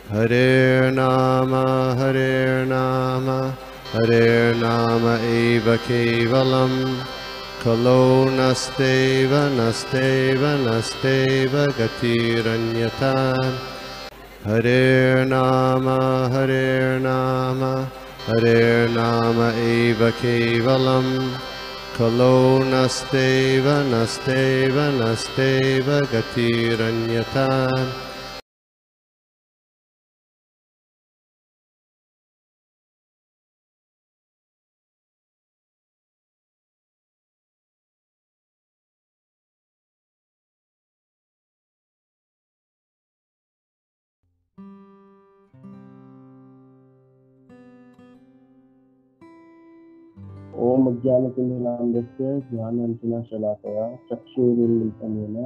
Hare Nama Hare Nama eva kevalam Kalo nasteva nasteva nasteva gatiranyata Hare Nama Hare Nama eva kevalam Kalo nasteva nasteva nasteva gatiranyata ओम अज्ञानतिमिरान्धस्य ज्ञानाञ्जनशलाकया चक्षुरुन्मीलितं येन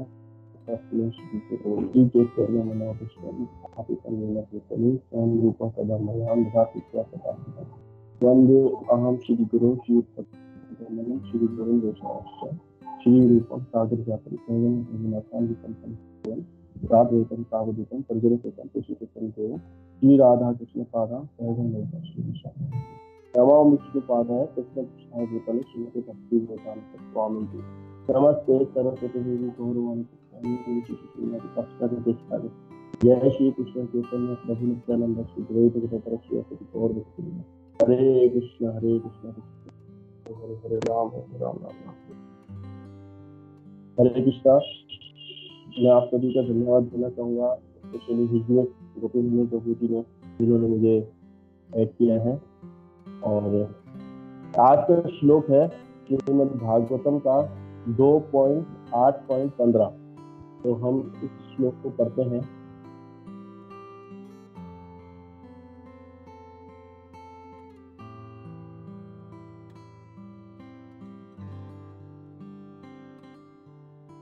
तस्मै श्रीचैतन्य मनोभीष्टं स्थापितं येन भूतले स्वयं रूपं कदा मह्यं ददाति स्वपदार्थं वन्दे अहं श्रीगुरुं श्रीपतिं श्रीगुरुं वैष्णवं श्रीरूपं साग्रजातं स्वयं रघुनाथान्वितं तं राधेयं तावदीतं प्रजरसतं तुषितं देवं श्रीराधाकृष्णपादां सहजं वैष्णवं श्रीविशाखं नमो विष्णुपादाय कृष्णकृष्णाय भूतले श्रीमते भक्तिवेदांत स्वामी जी नमस्ते सरस्वती देवी गौरवाणी कृष्ण जय श्री कृष्ण चैतन्य प्रभु नित्यानंद श्री द्वैत गदाधर श्रीवासदि गौर भक्ति हरे कृष्ण हरे हरे राम राम हरे कृष्णा। मैं आप सभी का धन्यवाद देना चाहूँगा, स्पेशली हिजरत गोपीनाथ प्रभु जी ने जिन्होंने मुझे ऐड किया है। और आज का श्लोक है श्रीमद् भागवतम का 2.8.15। तो हम इस श्लोक को पढ़ते हैं।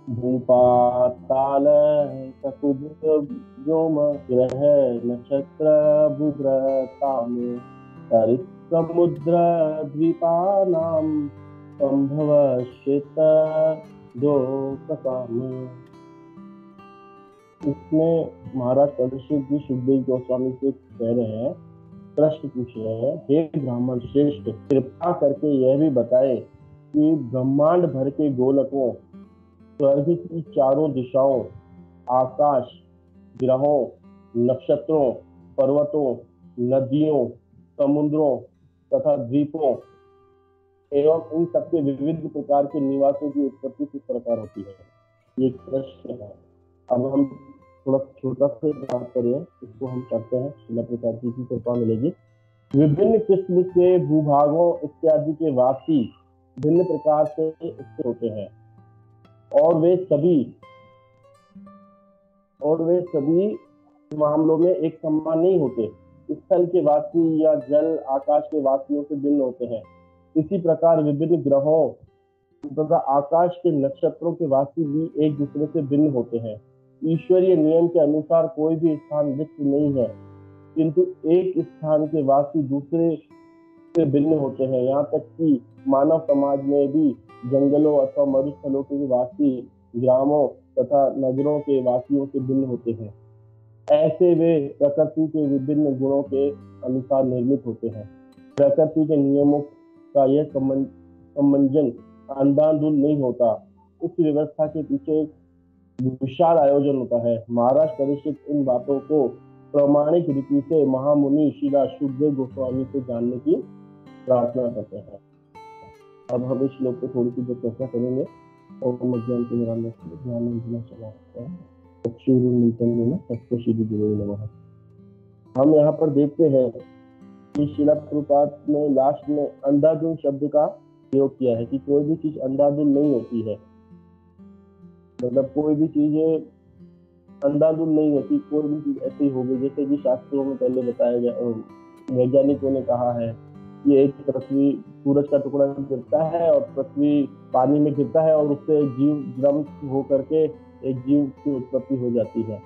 भूपाताल सकुभ व्योम ग्रह नक्षत्र भूभ्रतामे समुद्र द्वीपानां संभवश्चित दोकसाम। इसमें महाराज परीक्षित जी सुखदेव गोस्वामी से कह रहे हैं, प्रश्न पूछ रहे हैं, हे ब्राह्मण श्रेष्ठ, कृपा करके यह भी बताए कि ब्रह्मांड भर के गोलकों, स्वर्ग की चारों दिशाओं, आकाश, ग्रहों, नक्षत्रों, पर्वतों, नदियों, समुद्रों तथा द्वीपों एवं इन सबके विविध प्रकार के निवासों की उत्पत्ति किस प्रकार होती है, ये प्रश्न है। अब हम थोड़ा छोटा से बात करें, इसको हम करते हैं, शिला प्रकार जी की कृपा मिलेगी। विभिन्न किस्म के भूभागों इत्यादि के वासी भिन्न प्रकार से स्थित होते हैं और वे सभी मामलों में एक समान नहीं होते। स्थल के वासी या जल आकाश के वासियों से भिन्न होते हैं। इसी प्रकार विभिन्न ग्रहों तथा आकाश के नक्षत्रों के वासी भी एक दूसरे से भिन्न होते हैं। ईश्वरीय नियम के अनुसार कोई भी स्थान रिक्त नहीं है, किंतु एक स्थान के वासी दूसरे से भिन्न होते हैं। यहाँ तक कि मानव समाज में भी जंगलों अथवा मरुस्थलों के वासी ग्रामों तथा नगरों के वासियों से भिन्न होते हैं। ऐसे वे प्रकृति के विभिन्न गुणों के अनुसार निर्मित होते हैं। प्रकृति के नियमों का यह संयोजन अंधाधुंध नहीं होता। इस व्यवस्था के पीछे एक विशाल आयोजन होता है। महाराज परीक्षित इन बातों को प्रामाणिक रीति से महामुनि श्री सुखदेव गोस्वामी से जानने की प्रार्थना करते हैं। अब हम इस श्लोक को थोड़ी सी चर्चा करेंगे। ओम अज्ञानतिमिरान्धस्य ज्ञानाञ्जनशलाकया चक्षुरुन्मीलितं येन तस्मै श्रीगुरवे नमः। हम यहाँ पर देखते हैं कि श्रील प्रभुपाद ने लास्ट में अंधाधुंध शब्द का प्रयोग किया है कि कोई भी चीज अंधाधुंध नहीं होती है। मतलब कोई भी चीज अंधाधुंध नहीं होती, कोई भी चीज ऐसी होगी जैसे कि शास्त्रों में पहले बताया गया, वैज्ञानिकों ने कहा है कि एक पृथ्वी सूरज का टुकड़ा गिरता है और पृथ्वी पानी में गिरता है और उससे जीव जन्म हो करके एक जीव की उत्पत्ति हो जाती है।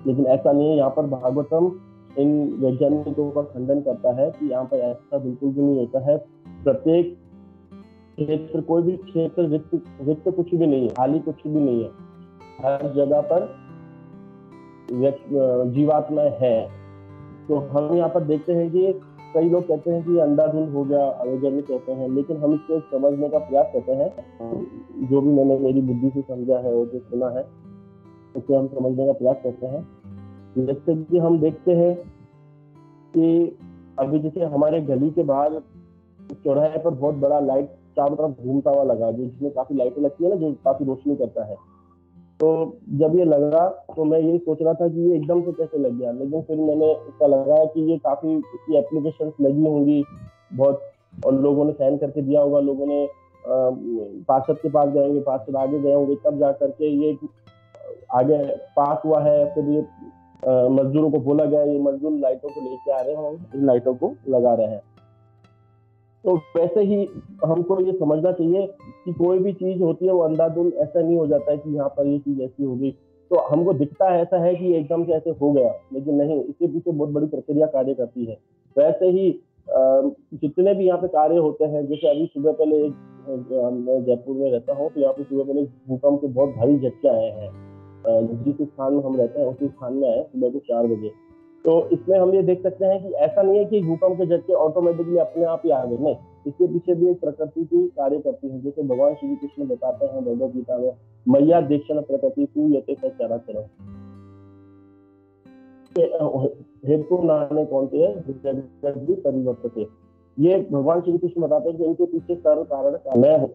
लेकिन ऐसा नहीं है। यहाँ पर भागवतम इन वैज्ञानिकों का खंडन करता है कि यहाँ पर ऐसा बिल्कुल भी नहीं होता है। प्रत्येक क्षेत्र, कोई भी क्षेत्र रिक्त कुछ भी नहीं है, खाली कुछ भी नहीं है। हर जगह पर जीवात्मा है। तो हम यहाँ पर देखते हैं कि कई लोग कहते हैं कि अंधाधुंध हो गया, अवेजन कहते हैं, लेकिन हम इसको समझने का प्रयास करते हैं। जो भी मैंने मेरी बुद्धि से समझा है और जो सुना है उसे हम समझने का प्रयास करते हैं। जैसे कि हम देखते हैं कि अभी जैसे हमारे गली के बाहर चौराहे पर बहुत बड़ा लाइट चारों तरफ घूमता हुआ लगा, जो जिसमें काफी लाइटें लगती है ना, जो काफी रोशनी करता है। तो जब ये लगा तो मैं यही सोच रहा था कि ये एकदम से कैसे लग गया, लेकिन फिर मैंने इसका लगाया कि ये काफी इसकी एप्लीकेशंस लगी होंगी बहुत, और लोगों ने साइन करके दिया होगा, लोगों ने पार्षद के पास जाएंगे, पार्षद आगे गए होंगे, तब जा करके ये आगे पास हुआ है। फिर ये मजदूरों को बोला गया, ये मजदूर लाइटों को लेके आ रहे हैं और इन लाइटों को लगा रहे हैं। तो वैसे ही हमको ये समझना चाहिए कि कोई भी चीज होती है वो अंधाधुंध ऐसा नहीं हो जाता है कि यहाँ पर ये चीज ऐसी हो गई तो हमको दिखता है ऐसा है कि एकदम से ऐसे हो गया, लेकिन नहीं, इसके पीछे बहुत बड़ी प्रक्रिया कार्य करती है। वैसे ही जितने भी यहाँ पे कार्य होते हैं, जैसे अभी सुबह पहले मैं जयपुर में रहता हूँ, तो यहाँ पे सुबह पहले भूकंप के बहुत भारी झटके आए हैं। जिस स्थान में हम रहते हैं उसी स्थान में आए सुबह को 4 बजे। तो इसमें हम ये देख सकते हैं कि ऐसा नहीं है कि भूकंप के झटके ऑटोमेटिकली अपने आप ही आ गए, नहीं, इसके पीछे भी एक प्रकृति की कार्य करती है। जैसे भगवान श्री कृष्ण बताते हैं भगवद गीता में, मैया दीक्षण प्रकृति तू यते चराचर हेतु नाने कौनते है जगत भी परिवर्तित है। ये भगवान श्री कृष्ण बताते हैं कि इनके पीछे सर्व कारण मैं हूँ।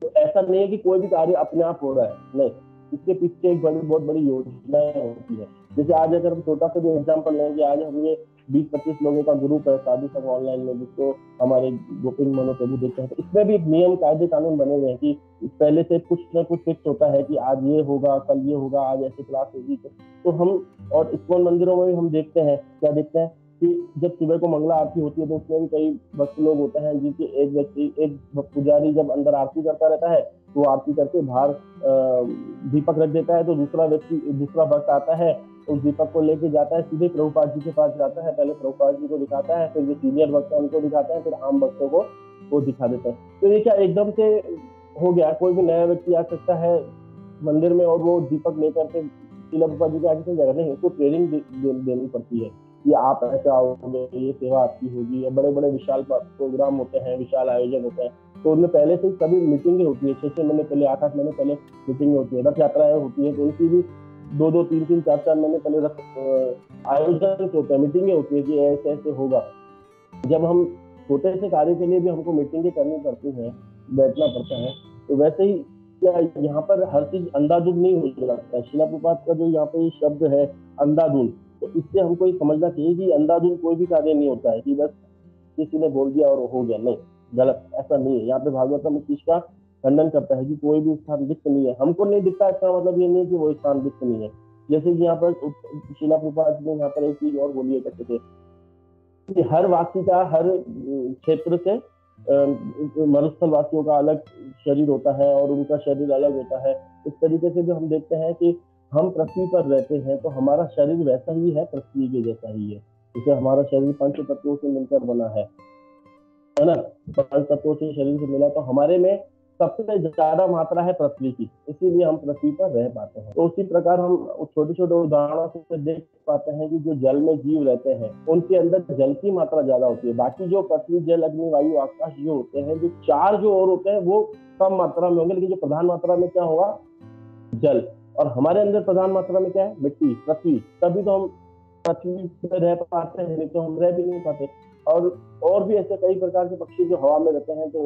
तो ऐसा नहीं है कि कोई भी कार्य अपने आप हो रहा है, नहीं, इसके पीछे एक बहुत बड़ी योजनाएं होती है। जैसे आज अगर हम छोटा सा भी एग्जाम्पल लेंगे, आज हम ये 20-25 लोगों का ग्रुप है साधु संघ ऑनलाइन में, जिसको हमारे गोविंद मनो प्रभु देखते हैं, तो इसमें भी नियम कायदे कानून बने हुए हैं कि पहले से कुछ न कुछ फिक्स होता है कि आज ये होगा, कल ये होगा, आज ऐसी क्लास होगी। तो हम और इस्कॉन मंदिरों में भी हम देखते हैं, क्या देखते हैं कि जब सुबह को मंगला आरती होती है तो उसमें भी कई भक्त लोग होते हैं, जिनके एक पुजारी जब अंदर आरती करता रहता है तो वो आरती करके बाहर दीपक रख देता है, तो दूसरा भक्त आता है, उस दीपक को लेके जाता है, सीधे प्रभुपाद जी के पास जाता है, पहले प्रभुपाद जी को दिखाता है, फिर जो सीनियर भक्त है उनको दिखाता है, फिर आम भक्तों को वो दिखा देता है। तो ये क्या एकदम से हो गया? कोई भी नया व्यक्ति आ सकता है मंदिर में और वो दीपक लेकर के प्रभुपाद जी के आगे चल जाएगा? नहीं, उसको ट्रेनिंग देनी पड़ती है कि आप ऐसे आओगे, ये सेवा आपकी होगी। या बड़े बड़े विशाल प्रोग्राम होते हैं, विशाल आयोजन होते हैं, तो उनमें पहले से सभी मीटिंगें होती है, 6-6 महीने पहले, 8-8 महीने पहले मीटिंग होती है। रथ यात्राएं होती है तो उनकी भी 2-2, 3-3, 4-4 महीने पहले आयोजन होते हैं, मीटिंगें होती है कि ऐसे ऐसे होगा। जब हम छोटे से कार्य के लिए भी हमको मीटिंगें करनी पड़ती हैं, बैठना पड़ता है, तो वैसे ही क्या यहाँ पर हर चीज अंधाधुंध नहीं हो जाता है। शिला प्रभुपाद का जो यहाँ पे शब्द है अंधाधुंध, तो इससे हमको ये समझना चाहिए कि अंधाधुंध कोई भी कार्य नहीं होता है कि बस किसी ने बोल दिया और हो गया, नहीं, गलत, ऐसा नहीं है। यहाँ पे भागवतम इस चीज का खंडन करता है कि कोई भी स्थान दिक्त नहीं है। हमको नहीं दिखता, इसका मतलब ये नहीं कि वो स्थान दिक्त नहीं है। जैसे कि यहाँ पर शिला प्रभुपाद ने यहाँ पर एक चीज और बोली है, कहते थे कि हर वासी का हर क्षेत्र से मरुस्थल वासियों का अलग शरीर होता है और उनका शरीर अलग होता है। इस तरीके से भी हम देखते हैं कि हम पृथ्वी पर रहते हैं तो हमारा शरीर वैसा ही है, पृथ्वी के जैसा ही है। जैसे हमारा शरीर 5 तत्वों से मिलकर बना है ना, 5 तत्वों से शरीर से मिला, तो हमारे में सबसे ज्यादा मात्रा है पृथ्वी की, इसीलिए हम पृथ्वी पर रह पाते हैं। तो उसी प्रकार हम छोटे छोटे उदाहरणों से देख पाते हैं कि जो जल में जीव रहते हैं उनके अंदर जल की मात्रा ज्यादा होती है। बाकी जो पृथ्वी, जल, अग्नि, वायु, आकाश जो होते हैं, जो 4 जो और होते हैं वो कम मात्रा में होंगे, लेकिन जो प्रधान मात्रा में क्या होगा? जल। और हमारे अंदर प्रधान मात्रा में क्या है? मिट्टी, पृथ्वी। तभी तो हम पृथ्वी पे रह पाते हैं, नहीं तो हम रह भी नहीं पाते। और भी ऐसे कई प्रकार के पक्षी जो हवा में रहते हैं, तो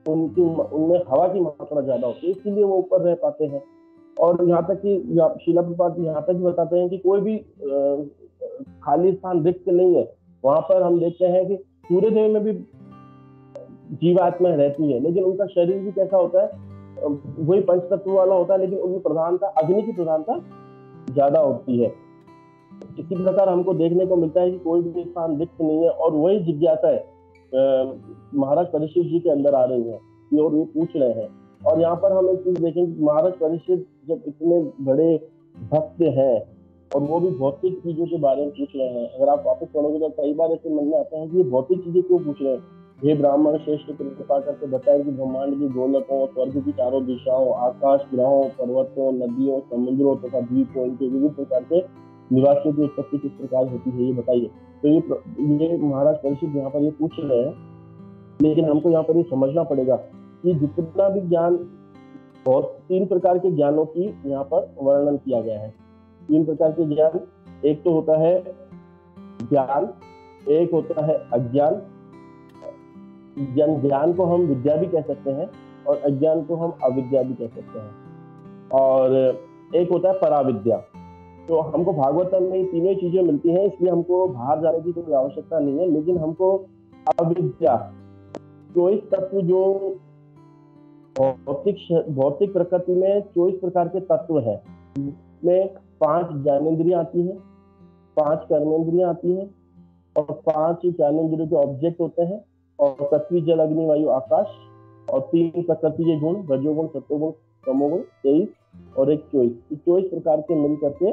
उनमें हवा की मात्रा ज्यादा होती है, इसीलिए वो ऊपर रह पाते हैं। और यहाँ तक कि शिला प्रभुपाद यहाँ तक भी बताते हैं कि कोई भी खाली स्थान रिक्त नहीं है। वहां पर हम देखते हैं कि सूर्य देव में भी जीवात्मा रहती है, लेकिन उनका शरीर भी कैसा होता है? वही पंचतत्व वाला होता है, लेकिन उनमें प्रधानता, अग्नि की प्रधानता ज्यादा होती है। इसी प्रकार हमको देखने को मिलता है कि कोई भी स्थान रिक्त नहीं है। और वही जिज्ञासा है महाराज परीक्षित जी के अंदर आ रही है और ये पूछ रहे हैं। और यहाँ पर हम एक चीज देखें, महाराज परीक्षित जब इतने बड़े भक्त हैं और वो भी भौतिक चीजों के बारे में पूछ रहे हैं, अगर आप वापस पढ़ोगे तो कई बार ऐसे मन में आता है कि ये भौतिक चीजें क्यों पूछ रहे हैं? हे ब्राह्मण श्रेष्ठ, कृपा करके बताएं कि ब्रह्मांड की गोलकों, स्वर्ग की चारों दिशाओं, आकाश, ग्रहों, पर्वतों, नदियों, समुद्रों तथा द्वीपों, इनके विविध प्रकार के निवासियों की उत्पत्ति किस प्रकार होती है, ये बताइए। तो ये महाराज परीक्षित यहाँ पर ये पूछ रहे हैं, लेकिन हमको यहाँ पर ये समझना पड़ेगा कि जितना भी ज्ञान, बहुत 3 प्रकार के ज्ञानों की यहाँ पर वर्णन किया गया है। 3 प्रकार के ज्ञान, एक तो होता है ज्ञान, एक होता है अज्ञान। ज्ञान को हम विद्या भी कह सकते हैं और अज्ञान को हम अविद्या भी कह सकते हैं, और एक होता है पराविद्या। तो हमको भागवतम में तीनों चीजें मिलती हैं, इसलिए हमको बाहर जाने की कोई आवश्यकता नहीं है। लेकिन हमको अविद्या, 24 तत्व, जो भौतिक प्रकृति में 24 प्रकार के तत्व है, जिसमें 5 ज्ञानेंद्रियां आती हैं, 5 कर्मेंद्रियां आती हैं और 5 ज्ञानेंद्रियों के ऑब्जेक्ट होते हैं, और पृथ्वी, जल, अग्नि, वायु, आकाश, और 3 प्रकृति के गुण, रजोगुण, सत्वगुण, तमोगुण, 23 और एक 24। 24 प्रकार के मिल करके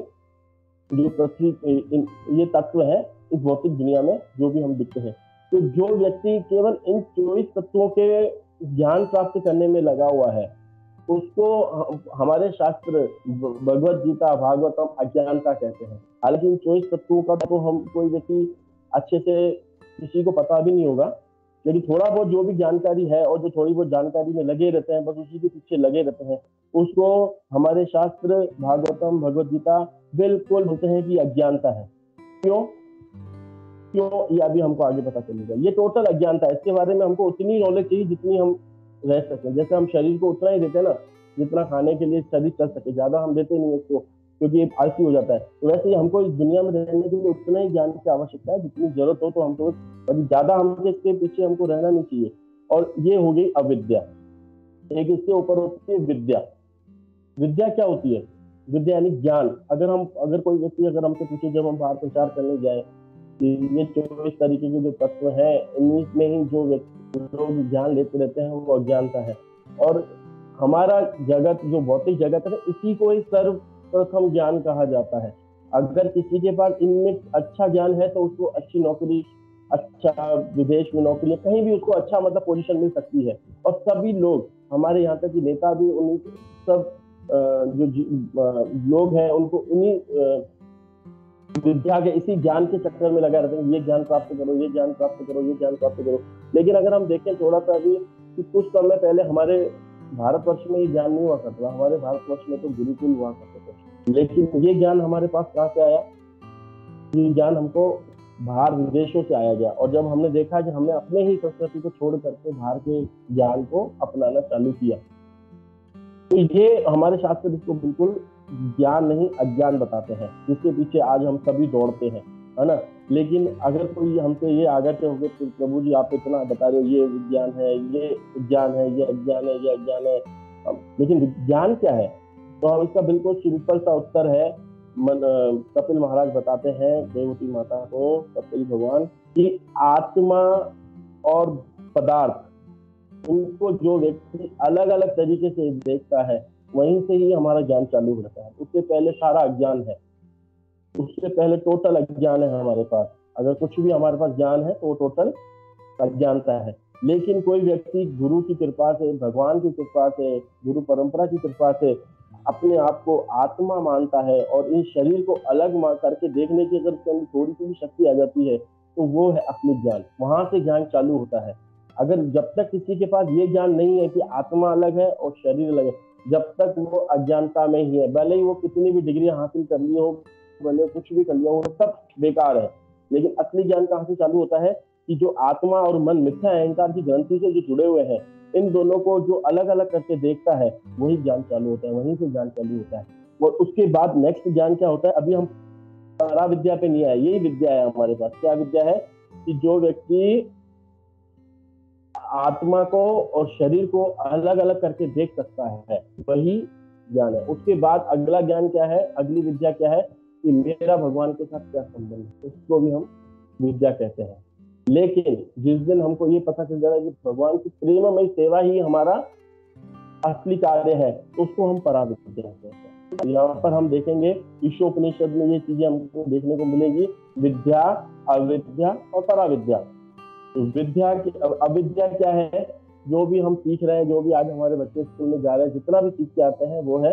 जो पृथ्वी, ये तत्व है इस भौतिक दुनिया में जो भी हम दिखते हैं। तो जो व्यक्ति केवल इन 24 तत्वों के ज्ञान प्राप्त करने में लगा हुआ है, उसको हमारे शास्त्र भगवत गीता, भागवतम अज्ञानता कहते हैं। हालांकि इन 24 तत्वों का तो हम कोई व्यक्ति अच्छे से किसी को पता भी नहीं होगा, लेकिन थोड़ा बहुत जो भी जानकारी है और जो थोड़ी बहुत जानकारी में लगे रहते हैं, बस उसी के पीछे लगे रहते हैं, उसको हमारे शास्त्र, भागवतम, भगवत गीता बिल्कुल बोलते हैं कि अज्ञानता है। क्यों ये अभी हमको आगे पता चलेगा। ये टोटल अज्ञानता है। इसके बारे में हमको उतनी नॉलेज चाहिए जितनी हम रह सकें। जैसे हम शरीर को उतना ही देते हैं ना, जितना खाने के लिए शरीर चल सके, ज्यादा हम देते नहीं उसको, क्योंकि आलसी हो जाता है। तो वैसे ही हमको इस दुनिया में रहने के लिए उतना ही ज्ञान की आवश्यकता है जितनी जरूरत हो। तो हमको ज्यादा हमसे इसके पीछे हमको रहना नहीं चाहिए। और ये हो गई अविद्या। एक इसके ऊपर होती है विद्या। विद्या क्या होती है? विद्या यानी ज्ञान। अगर कोई व्यक्ति अगर हमसे पूछे, जब हम बाहर प्रचार करने जाए, ये 24 तरीके के जो तत्व हैं, इन्हीं में ही जो लोग ज्ञान लेते रहते हैं, वो अज्ञानता है। और हमारा जगत, जो भौतिक जगत है, इसी को ही सर्वप्रथम ज्ञान कहा जाता है। अगर किसी के पास इनमें अच्छा ज्ञान है तो उसको अच्छी नौकरी, अच्छा विदेश में नौकरी, कहीं भी उसको अच्छा मतलब पोजीशन मिल सकती है। और सभी लोग, हमारे यहाँ तक कि नेता भी, उन्हीं सब जो लोग हैं, उनको उन्हीं विद्या के, इसी ज्ञान के चक्कर में लगा रहते हैं। ये ज्ञान प्राप्त करो, ये ज्ञान प्राप्त करो, ये ज्ञान प्राप्त करो। लेकिन अगर हम देखें थोड़ा सा अभी कि कुछ समय पहले हमारे भारतवर्ष में ये ज्ञान नहीं हुआ करता था। हमारे भारतवर्ष में तो गुरुकुल हुआ करते थे। लेकिन ये ज्ञान हमारे पास कहाँ से आया? ये ज्ञान हमको बाहर विदेशों से आया गया। और जब हमने देखा कि हमने अपने ही संस्कृति को छोड़ करके बाहर के ज्ञान को अपनाना चालू किया, तो ये हमारे शास्त्र इसको बिल्कुल ज्ञान नहीं, अज्ञान बताते हैं, जिसके पीछे आज हम सभी दौड़ते हैं, है ना। लेकिन अगर कोई हमसे ये आगे के होंगे, तो प्रभु जी आप इतना बता रहे हो, ये विज्ञान है, ये विज्ञान है, ये अज्ञान है, ये अज्ञान है, लेकिन विज्ञान क्या है? तो हम इसका बिल्कुल सिंपल सा उत्तर है। कपिल महाराज बताते हैं देवती माता को, कपिल भगवान, कि आत्मा और पदार्थ, उनको जो व्यक्ति अलग अलग तरीके से देखता है, वहीं से ही हमारा ज्ञान चालू होता है। उससे पहले सारा अज्ञान है, उससे पहले टोटल अज्ञान है हमारे पास। अगर कुछ भी हमारे पास ज्ञान है तो वो टोटल अज्ञानता है। लेकिन कोई व्यक्ति गुरु की कृपा से, भगवान की कृपा से, गुरु परंपरा की कृपा से अपने आप को आत्मा मानता है और इन शरीर को अलग करके देखने की अगर उसके अंदर थोड़ी सी भी शक्ति आ जाती है, तो वो है असली ज्ञान। वहां से ज्ञान चालू होता है। अगर जब तक किसी के पास ये ज्ञान नहीं है कि आत्मा अलग है और शरीर अलग है, जब तक वो अज्ञानता में ही है, भले ही वो कितनी भी डिग्री हासिल कर ली हो, भले कुछ भी कर लिया हो, सब बेकार है। लेकिन असली ज्ञान कहाँ से चालू होता है? कि जो आत्मा और मन मिथ्या अहंकार की ग्रंथि से जो जुड़े हुए हैं, इन दोनों को जो अलग अलग करके देखता है, वही ज्ञान चालू होता है। वहीं से ज्ञान चालू होता है। और उसके बाद नेक्स्ट ज्ञान क्या होता है? अभी हम पराविद्या पे नहीं आए, यही विद्या है हमारे पास। क्या विद्या है? कि जो व्यक्ति आत्मा को और शरीर को अलग अलग करके देख सकता है, वही ज्ञान है। उसके बाद अगला ज्ञान क्या है? अगली विद्या क्या है? कि मेरा भगवान के साथ क्या संबंध है, उसको भी हम विद्या कहते हैं। लेकिन जिस दिन हमको ये पता चल जाएगा कि भगवान की प्रेममय सेवा ही हमारा असली कार्य है, उसको हम पराविद्या कहते हैं। यहाँ पर हम देखेंगे ईशोपनिषद में ये चीजें हमको देखने को मिलेगी, विद्या, अविद्या और पराविद्या। विद्या अविद्या क्या है? जो भी हम सीख रहे हैं, जो भी आज हमारे बच्चे स्कूल में जा रहे हैं, जितना भी सीख के आते हैं वो है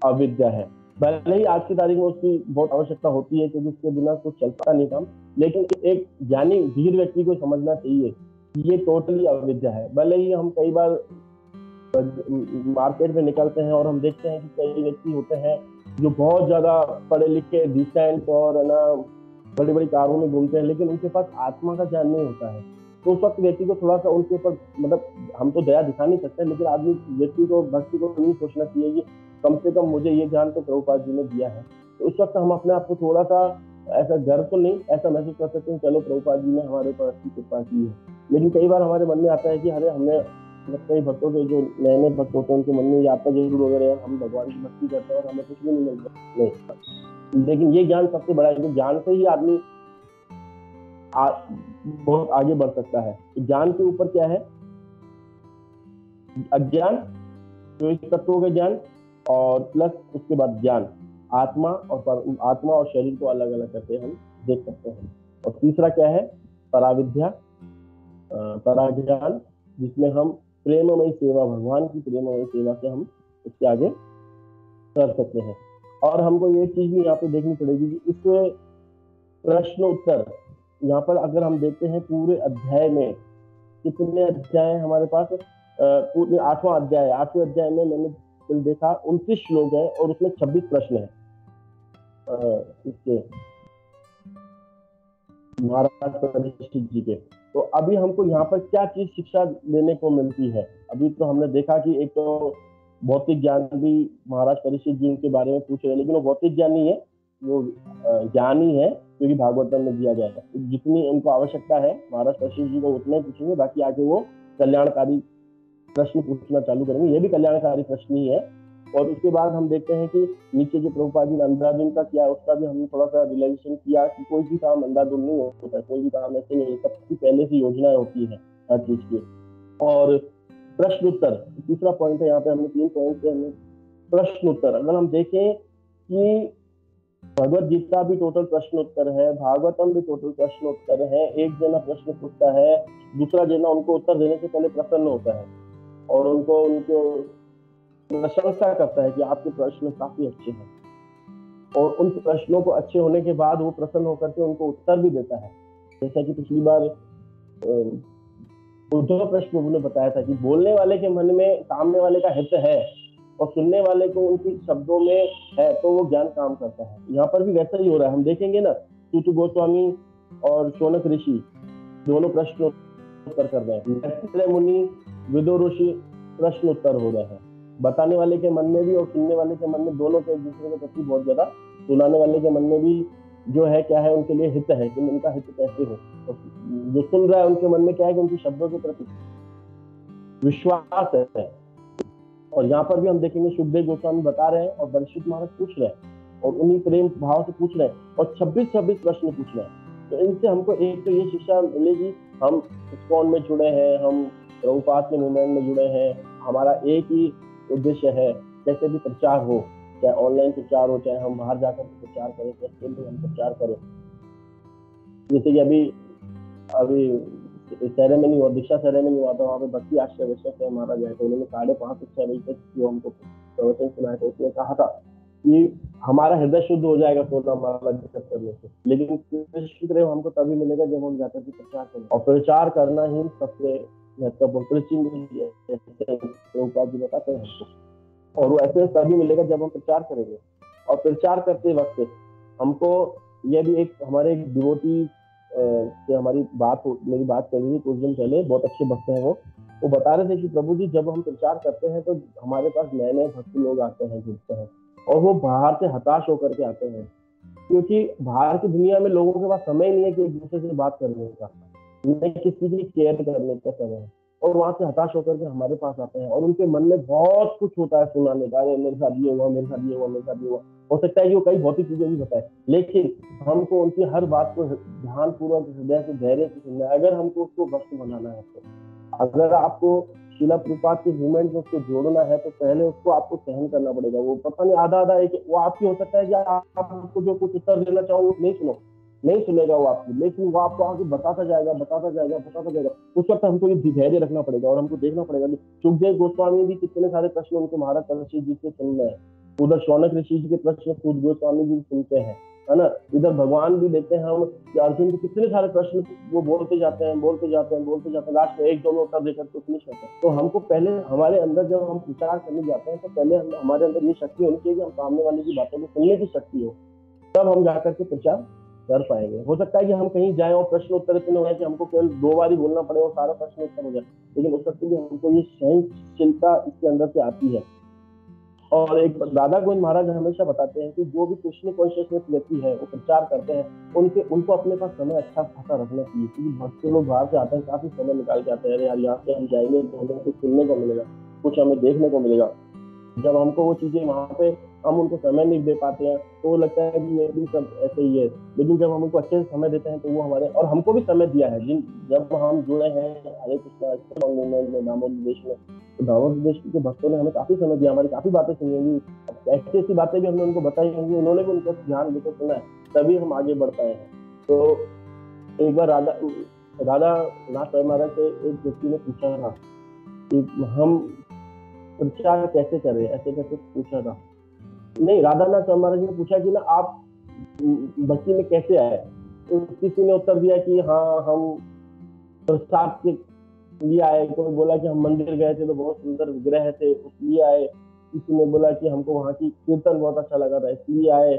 अविद्या है। भले ही आज की तारीख में उसकी बहुत आवश्यकता होती है क्योंकि उसके बिना कुछ चलता नहीं काम, लेकिन एक ज्ञानी धीर व्यक्ति को समझना चाहिए कि ये टोटली अविद्या है। भले ही हम कई बार मार्केट में निकलते हैं और हम देखते हैं कि कई व्यक्ति होते हैं जो बहुत ज्यादा पढ़े लिखे डिसेंट और ना बड़ी बड़ी कारों में घूमते हैं, लेकिन उनके पास आत्मा का ज्ञान नहीं होता है। तो उस वक्त व्यक्ति को थोड़ा सा उनके ऊपर, मतलब हम तो दया दिखा नहीं सकते, लेकिन आदमी व्यक्ति को भक्ति को नहीं सोचना चाहिए कि कम से कम मुझे ये ज्ञान तो प्रभुपाद जी ने दिया है। तो उस वक्त हम अपने आप को थोड़ा सा ऐसा गर्व तो नहीं, ऐसा महसूस कर सकते हैं चलो प्रभुपाद जी ने हमारे ऊपर अच्छी कृपा की है। लेकिन कई बार हमारे मन में आता है कि अरे हमने, कई भक्तों के जो नए नए भक्त होते हैं उनके मन में ये आता जरूर वगैरह है, हम भगवान की भक्ति करते हैं और हमें कुछ भी नहीं मिलता। नहीं, लेकिन ये ज्ञान सबसे बड़ा है। ज्ञान से ही आदमी बहुत आगे बढ़ सकता है। ज्ञान के ऊपर क्या है? अज्ञान, तो इस तत्वों का ज्ञान, और प्लस उसके बाद ज्ञान, आत्मा और शरीर को अलग अलग करके हम देख सकते हैं। और तीसरा क्या है? पराविद्या, पराज्ञान, जिसमें हम प्रेममयी सेवा, भगवान की प्रेममयी सेवा से हम उसके आगे कर सकते हैं। और हमको ये चीज भी यहाँ पे देखनी पड़ेगी कि इस प्रश्न उत्तर, यहाँ पर अगर हम देखते हैं पूरे अध्याय में कितने अध्याय हैं हमारे पास? पूरे 8वां अध्याय है। 8वें अध्याय में मैंने कल देखा 29 श्लोक है और उसमें 26 प्रश्न है इसके महाराज परीक्षित जी के। तो अभी हमको यहाँ पर क्या चीज शिक्षा देने को मिलती है? अभी तो हमने देखा कि एक तो भौतिक ज्ञान भी महाराज परीक्षित जी उनके बारे में पूछ रहे हैं, लेकिन वो भौतिक ज्ञान नहीं है, वो ज्ञान ही है क्योंकि भागवतम में दिया जाएगा। जितनी उनको आवश्यकता है महाराज परीक्षित जी को उतना ही पूछेंगे, बाकी आगे वो कल्याणकारी प्रश्न पूछना चालू करेंगे। ये भी कल्याणकारी प्रश्न ही है। और उसके बाद हम देखते हैं कि नीचे जो प्रभुपाद जी ने अंधाधुन का किया, उसका भी हमने थोड़ा सा रियलाइजेशन किया कि कोई भी काम अंधाधुन नहीं होता है, कोई भी काम ऐसे नहीं, सबकी पहले से योजना होती है हर चीज की। और प्रश्न उत्तर तीसरा पॉइंट है। यहाँ पे हमने 3 पॉइंट है। प्रश्न उत्तर, अगर हम देखें कि भगवत गीता भी टोटल प्रश्न उत्तर है, भागवतम भी टोटल प्रश्न उत्तर है। एक जना प्रश्न पूछता है, दूसरा जना उनको उत्तर देने से पहले प्रसन्न होता है और उनको प्रशंसा करता है कि आपके प्रश्न काफी अच्छे हैं, और उन प्रश्नों को अच्छे होने के बाद वो प्रसन्न होकर के उनको उत्तर भी देता है। जैसा कि पिछली बार उद्धव प्रश्न ने बताया था कि बोलने वाले के मन में सामने वाले का हित है और सुनने वाले को उनकी शब्दों में है तो वो ज्ञान काम करता है। यहाँ पर भी वैसा ही हो रहा है। हम देखेंगे ना, सूत गोस्वामी और शौनक ऋषि दोनों प्रश्न उत्तर कर रहे हैं, मैत्रेय मुनि, विदुर ऋषि प्रश्न उत्तर हो रहे हैं। बताने वाले के मन में भी और सुनने वाले के मन में, दोनों के एक दूसरे के प्रति बहुत ज्यादा, सुनाने वाले के मन में भी जो है क्या है, उनके लिए हित है कि उनका हित कैसे हो, और जो सुन रहा है उनके मन में क्या है कि उनकी शब्दों के प्रति विश्वास है। और यहाँ पर भी हम देखेंगे सुखदेव गोस्वामी बता रहे हैं और परीक्षित महाराज पूछ रहे हैं और उन्हीं प्रेम भाव से पूछ रहे हैं और 26 प्रश्न पूछ रहे हैं। तो इनसे हमको एक तो ये शिक्षा मिलेगी, हम इस्कॉन में जुड़े हैं, हम प्रभुपाद के मूवमेंट में जुड़े हैं, हमारा एक ही उद्देश्य है, कैसे भी प्रचार हो, चाहे ऑनलाइन प्रचार हो, चाहे हम बाहर जाकर प्रचार करें, कैसे भी हम प्रचार करें। जैसे कि अभी सेरेमनी हुआ, दीक्षा सेरेमनी हुआ था, वहाँ पे भक्ति आश्रय वैश्य महाराज आए थे, उन्होंने 5:30 से 6 बजे तक जो हमको प्रवचन सुनाया था, उसने कहा था कि हमारा हृदय शुद्ध हो जाएगा सोना माला जप करने से, लेकिन कृष्ण प्रेम हमको तभी मिलेगा जब हम जाकर के प्रचार करें, और प्रचार करना ही सबसे महत्वपूर्ण प्रभुपाद जी बताते हैं हमको, और वो ऐसे तभी मिलेगा जब हम प्रचार करेंगे। और प्रचार करते वक्त हमको यह भी एक हमारे एक डिवोटी से मेरी बात कर रही थी कुछ दिन पहले, बहुत अच्छे भक्त हैं वो बता रहे थे कि प्रभु जी जब हम प्रचार करते हैं तो हमारे पास नए नए भक्त लोग आते हैं, जुड़ते हैं, और वो बाहर से हताश होकर के आते हैं, क्योंकि बाहर की दुनिया में लोगों के पास समय नहीं है कि एक दूसरे से बात करने का, नहीं किसी की केयर करने का समय है, और वहां से हताश होकर के हमारे पास आते हैं और उनके मन में बहुत कुछ होता है सुनाने का, अरे मेरे साथ ये हुआ, मेरे साथ ये हुआ, मेरे साथ ये हुआ। हो सकता है कि वो कई भौतिक चीजें भी बताए, लेकिन हमको उनकी हर बात को ध्यानपूर्वक हृदय से धैर्य से सुनना है। अगर हमको उसको भक्त बनाना है, तो अगर आपको शिला प्रभुपाद के मूवमेंट में उसको जोड़ना है तो पहले उसको आपको सहन करना पड़ेगा। वो पता नहीं आधा एक वो आपकी हो सकता है कि आप उसको जो कुछ उत्तर देना चाहो वो नहीं सुनो, नहीं सुनेगा वो आपकी, लेकिन वो आपको आगे बताता जाएगा, बताता जाएगा, बताता जाएगा। उस वक्त हमको ये धैर्य रखना पड़ेगा और हमको देखना पड़ेगा कि सुखदेव गोस्वामी भी कितने सारे प्रश्न उनके महाराज परीक्षित जी से सुन रहे हैं, उधर शौनक ऋषि जी के प्रश्न सुखदेव गोस्वामी जी सुनते हैं, है ना। इधर भगवान भी देखते हैं हम कि अर्जुन को कितने सारे प्रश्न वो बोलते जाते हैं, बोलते जाते हैं, बोलते जाते हैं, लास्ट में एक दो में उत्तर देकर तो फिनिश करते हैं। तो हमको पहले हमारे अंदर जब हम विचार करने जाते हैं तो पहले हमारे अंदर ये शक्ति होनी चाहिए कि हम सामने वाले की बातों को सुनने की शक्ति हो, तब हम जाकर के प्रचार कर पाएंगे। हो सकता है कि हम कहीं जाए और प्रश्न उत्तर इतने हो कि हमको केवल 2 बार ही बोलना पड़े और सारा प्रश्न उत्तर हो जाए, लेकिन उस वक्त भी हमको ये सहनशीलता इसके अंदर से आती है। और एक दादा गोविंद महाराज हमेशा बताते हैं कि जो भी कृष्ण कॉन्शियसनेस लेती है, वो प्रचार करते हैं, उनको अपने पास समय अच्छा खासा रखना चाहिए, क्योंकि बहुत से लोग बाहर से आते हैं, काफी समय निकाल के आते हैं, अरे यार यहाँ से हम जाएंगे तो हमें कुछ सुनने को मिलेगा, कुछ हमें देखने को मिलेगा। जब हमको वो चीजें वहां पे हम उनको समय नहीं दे पाते हैं तो वो लगता है कि ये भी सब ऐसे ही है, लेकिन जब हम उनको अच्छे से समय देते हैं तो वो हमारे, और हमको भी समय दिया है, जब हम जुड़े हैं हरे कृष्णा मूवमेंट में, दामोदर देश में, तो दामोदर देश के भक्तों ने हमें काफी समय दिया, हमारी काफी बातें सुनी होंगी, ऐसी ऐसी बातें भी हमने उनको बताई होंगी, उन्होंने भी उनका ध्यान देकर सुना है, तभी हम आगे बढ़ पाए हैं। तो एक बार राधा नाथ महाराज से एक व्यक्ति ने पूछा था कि हम प्रचार कैसे करें, ऐसे कैसे पूछा था, नहीं, राधा नाथ महाराज ने पूछा कि ना आप भक्ति में कैसे आए, तो किसी ने उत्तर दिया कि हाँ हम प्रसाद के लिए आए, कोई बोला कि हम मंदिर गए थे तो बहुत सुंदर विग्रह थे उसलिए आए, किसी ने बोला कि हमको वहाँ की कीर्तन बहुत अच्छा लगा था इसलिए आए।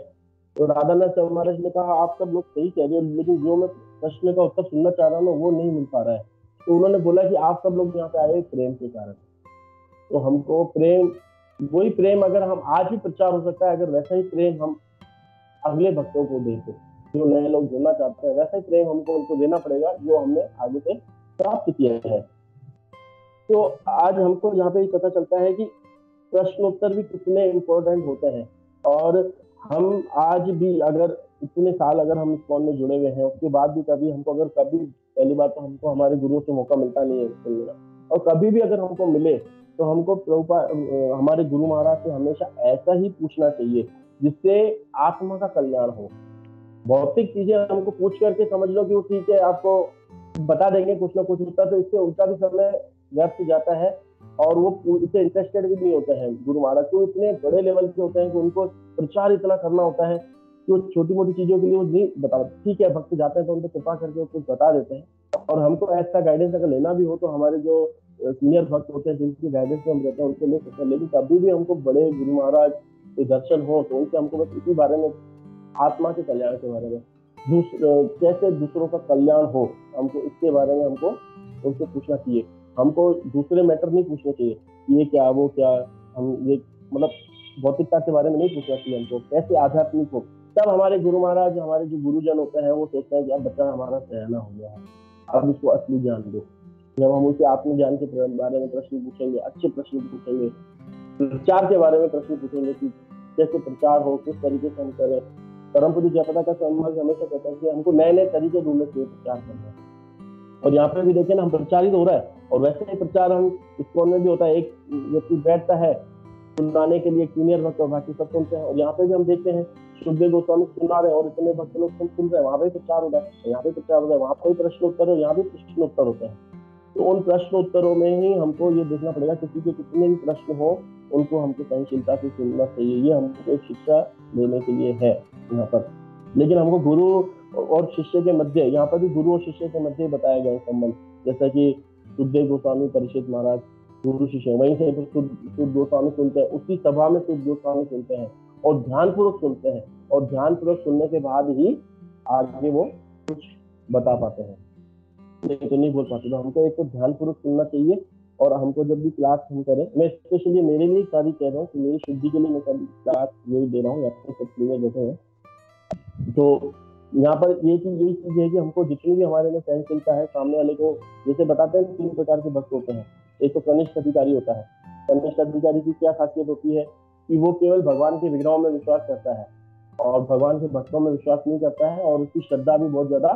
तो राधा नाथ महाराज ने कहा आप सब लोग सही कह रहे हो, लेकिन जो मैं प्रश्न का उत्तर सुनना चाह रहा हूँ वो नहीं मिल पा रहा है। तो उन्होंने बोला कि आप सब लोग यहाँ पे आए प्रेम के कारण, तो हमको प्रेम, वही प्रेम अगर हम आज भी प्रचार हो सकता है, अगर वैसा ही प्रेम हम अगले भक्तों को देते, जो नए लोग जुड़ना चाहते हैं, वैसा ही प्रेम हमको उनको देना पड़ेगा जो हमने आगे से प्राप्त किया है। तो आज हमको यहाँ पे पता चलता है कि प्रश्नोत्तर भी कितने इम्पोर्टेंट होते हैं, और हम आज भी अगर इतने साल अगर हम इस्कॉन में जुड़े हुए हैं, उसके बाद भी कभी हमको, अगर कभी, पहली बात तो हमको हमारे गुरुओं से मौका मिलता नहीं है सुनने का, और कभी भी अगर हमको मिले तो हमको हमारे गुरु महाराज से हमेशा ऐसा ही पूछना चाहिए जिससे आत्मा का कल्याण हो। भौतिक चीजें हमको पूछ करके समझ लो कि वो ठीक है, आपको बता देंगे कुछ ना कुछ उत्तर, तो इससे उनका भी समय व्यर्थ जाता है और वो इससे इंटरेस्टेड भी नहीं होते हैं। गुरु महाराज तो इतने बड़े लेवल के होते हैं कि उनको प्रचार इतना करना होता है कि वो छोटी मोटी चीजों के लिए वो नहीं बता, ठीक है भक्त जाते हैं तो उनको कृपा करके कुछ बता देते हैं, और हमको ऐसा गाइडेंस अगर लेना भी हो तो हमारे जो सीनियर भक्त होते हैं जिनकी गाइडेंस में हम रहते हैं उनको ले सकते हैं। लेकिन कभी भी हमको बड़े गुरु महाराज के दर्शन हो तो उनसे हमको बस इसी बारे में, आत्मा के कल्याण के बारे में, कैसे दूसरों का कल्याण हो, हमको इसके बारे में हमको उनसे पूछना चाहिए। हमको दूसरे मैटर नहीं पूछने चाहिए, ये क्या वो क्या, हम ये मतलब भौतिकता के बारे में नहीं पूछना चाहिए हमको, कैसे आध्यात्मिक हो। तब हमारे गुरु महाराज, हमारे जो गुरुजन होते हैं वो सोचते हैं कि अब बच्चा हमारा सयाना हो गया है, अब इसको असली ज्ञान दो। जब हम उनसे आत्मज्ञान के बारे में प्रश्न पूछेंगे, अच्छे प्रश्न पूछेंगे, प्रचार के बारे में प्रश्न पूछेंगे कि कैसे प्रचार हो, किस तरीके से हम करें। परम पूज्य जयप्रदा का स्वामी हमेशा कहता है कि हमको नए नए तरीके ढूंढने चाहिए प्रचार करने, और यहाँ पे भी देखिए ना, हम प्रचारित हो रहा है, और वैसे ही प्रचार हम इस्कॉन में भी होता है, एक व्यक्ति बैठता है सुनाने के लिए, सीनियर भक्त और बाकी सब सुनते हैं, और यहाँ पे भी हम देखते हैं सुखदेव गोस्वामी सुना रहे हैं और इतने भक्त लोग सुन रहे हैं, वहां पे प्रचार हो रहा है, यहाँ पे प्रचार हो रहा है, वहां पर प्रश्न उत्तर है, यहाँ भी प्रश्न उत्तर होते हैं। तो उन प्रश्न उत्तरों में ही हमको ये देखना पड़ेगा, किसी के कितने भी प्रश्न हो उनको हमको सहनशीलता से सुनना चाहिए, ये हमको एक शिक्षा देने के लिए है यहाँ पर। लेकिन हमको गुरु और शिष्य के मध्य, यहाँ पर भी गुरु और शिष्य के मध्य बताया गया संबंध, जैसा कि सुखदेव गोस्वामी परीक्षित महाराज गुरु शिष्य, वहीं से सुख गोस्वामी सुनते हैं, उसी सभा में सुख गोस्वामी सुनते हैं और ध्यानपूर्वक सुनते हैं, और ध्यानपूर्वक सुनने के बाद ही आगे वो कुछ बता पाते हैं, नहीं तो नहीं बोल पाते। तो हमको एक तो ध्यानपूर्वक सुनना चाहिए, और हमको जब भी क्लास हम करें, मैं स्पेशली मेरे लिए सारी कह रहा हूँ कि मेरी शुद्धि के लिए मैं कभी क्लास यही दे रहा हूँ, यहाँ पे सब चीजें बैठे हैं। तो यहाँ पर यही चीज है कि हमको जितनी भी हमारे में सहनशीलता है, सामने वाले को, जैसे बताते हैं 3 प्रकार के भक्त होते हैं। एक तो कनिष्ठ अधिकारी होता है। कनिष्ठ अधिकारी की क्या खासियत होती है कि वो केवल भगवान के विग्रहों में विश्वास करता है और भगवान के भक्तों में विश्वास नहीं करता है, और उसकी श्रद्धा भी बहुत ज्यादा